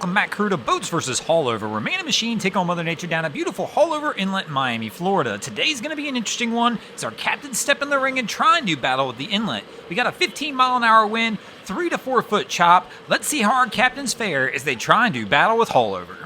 welcome back, crew, to Boats vs. Haulover, where man and machine take on Mother Nature down at beautiful Haulover Inlet in Miami, Florida. Today's going to be an interesting one as our captains step in the ring and try and do battle with the inlet. We got a 15-mile-an-hour wind, 3 to 4 foot chop. Let's see how our captains fare as they try and do battle with Haulover.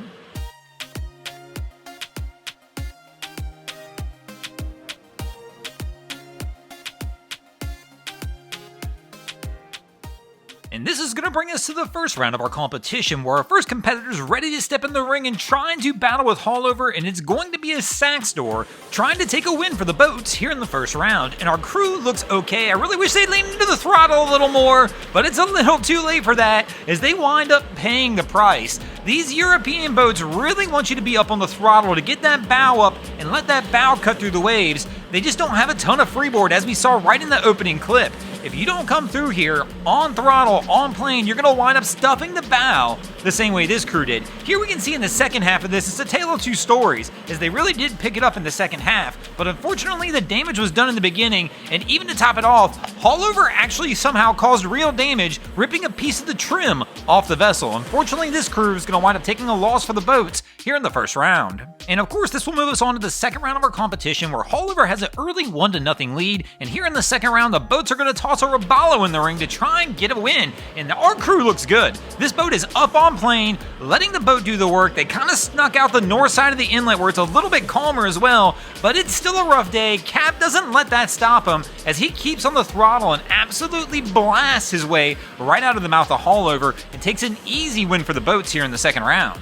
And this is going to bring us to the first round of our competition, where our first competitor is ready to step in the ring and try and do battle with Haulover, and it's going to be a sack store trying to take a win for the boats here in the first round. And our crew looks okay. I really wish they'd lean into the throttle a little more, but it's a little too late for that as they wind up paying the price. These European boats really want you to be up on the throttle to get that bow up and let that bow cut through the waves. They just don't have a ton of freeboard, as we saw right in the opening clip. If you don't come through here on throttle, on plane, you're going to wind up stuffing the bow the same way this crew did. Here we can see in the second half of this, it's a tale of two stories, as they really did pick it up in the second half, but unfortunately the damage was done in the beginning, and even to top it off, Haulover actually somehow caused real damage, ripping a piece of the trim off the vessel. Unfortunately, this crew is going to wind up taking a loss for the boats here in the first round. And of course, this will move us on to the second round of our competition, where Haulover has an early 1-0 lead, and here in the second round, the boats are going to toss a Robalo in the ring to try and get a win, and our crew looks good. This boat is up on plane, letting the boat do the work. They kind of snuck out the north side of the inlet where it's a little bit calmer as well, but it's still a rough day. Cap doesn't let that stop him as he keeps on the throttle and absolutely blasts his way right out of the mouth of Haulover and takes an easy win for the boats here in the second round.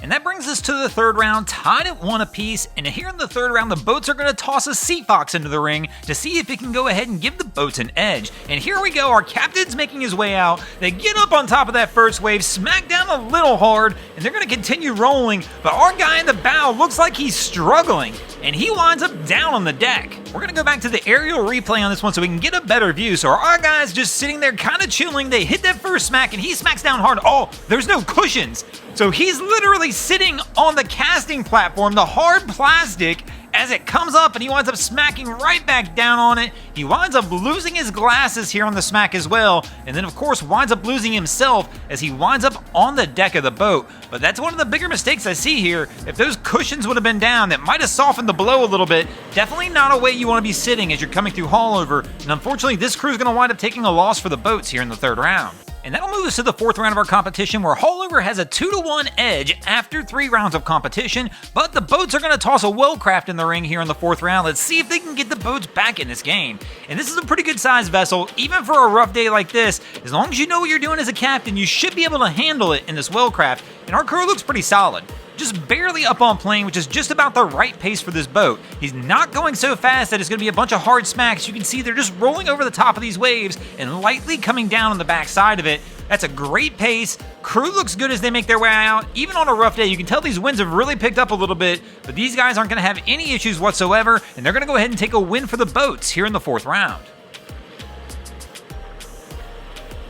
And that brings us to the third round, tied at 1 apiece, and here in the third round, the boats are going to toss a Sea Fox into the ring to see if it can go ahead and give the boats an edge. And here we go, our captain's making his way out. They get up on top of that first wave, smack down a little hard, and they're going to continue rolling, but our guy in the bow looks like he's struggling, and he winds up down on the deck. We're going to go back to the aerial replay on this one so we can get a better view. So our guy's just sitting there kind of chilling. They hit that first smack, and he smacks down hard. Oh, there's no cushions. So he's literally sitting on the casting platform, the hard plastic, as it comes up, and he winds up smacking right back down on it. He winds up losing his glasses here on the smack as well, and then of course winds up losing himself as he winds up on the deck of the boat. But that's one of the bigger mistakes I see here. If those cushions would have been down, that might have softened the blow a little bit. Definitely not a way you want to be sitting as you're coming through Haulover, and unfortunately this crew is going to wind up taking a loss for the boats here in the third round. And that'll move us to the fourth round of our competition, where Haulover has a 2-1 edge after 3 rounds of competition, but the boats are going to toss a Wellcraft in the ring here in the fourth round. Let's see if they can get the boats back in this game. And this is a pretty good sized vessel, even for a rough day like this. As long as you know what you're doing as a captain, you should be able to handle it in this Wellcraft, and our crew looks pretty solid. Just barely up on plane, which is just about the right pace for this boat. He's not going so fast that it's going to be a bunch of hard smacks. You can see they're just rolling over the top of these waves and lightly coming down on the back side of it. That's a great pace. Crew looks good as they make their way out. Even on a rough day, you can tell these winds have really picked up a little bit, but these guys aren't going to have any issues whatsoever, and they're going to go ahead and take a win for the boats here in the fourth round.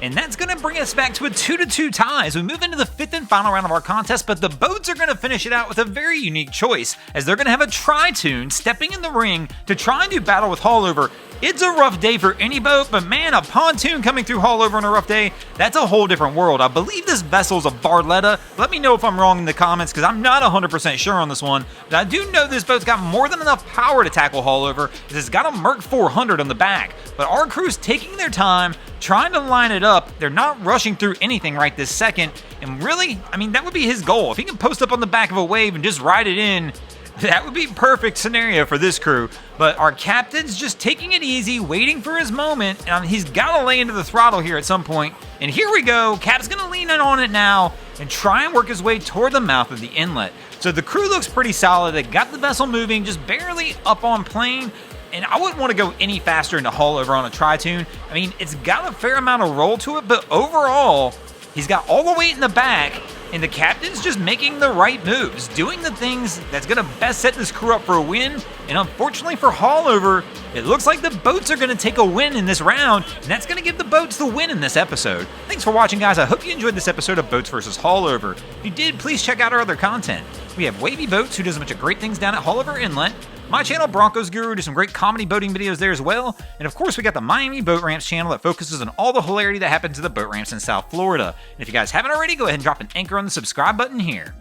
And that's going to bring us back to a 2-2 tie as we move into the fifth and final round of our contest, but the boats are going to finish it out with a very unique choice, as they're going to have a Tri-Toon stepping in the ring to try and do battle with Haulover. It's a rough day for any boat, but man, a pontoon coming through Haulover on a rough day, that's a whole different world. I believe this vessel's a Barletta. Let me know if I'm wrong in the comments, because I'm not 100% sure on this one, but I do know this boat's got more than enough power to tackle Haulover, as it's got a Merc 400 on the back. But our crew's taking their time, trying to line it up. They're not rushing through anything right this second, and really, I mean, that would be his goal. If he can post up on the back of a wave and just ride it in, that would be perfect scenario for this crew. But our captain's just taking it easy, waiting for his moment, and he's got to lay into the throttle here at some point. And here we go. Cap's going to lean in on it now and try and work his way toward the mouth of the inlet. So the crew looks pretty solid. They got the vessel moving, just barely up on plane. And I wouldn't want to go any faster into Haulover on a Tri-Toon. I mean, it's got a fair amount of roll to it, but overall, he's got all the weight in the back, and the captain's just making the right moves, doing the things that's going to best set this crew up for a win. And unfortunately for Haulover, it looks like the boats are going to take a win in this round, and that's going to give the boats the win in this episode. Thanks for watching, guys. I hope you enjoyed this episode of Boats vs. Haulover. If you did, please check out our other content. We have Wavy Boats, who does a bunch of great things down at Haulover Inlet. My channel, Broncos Guru, does some great comedy boating videos there as well. And of course, we got the Miami Boat Ramps channel that focuses on all the hilarity that happens to the boat ramps in South Florida. And if you guys haven't already, go ahead and drop an anchor on the subscribe button here.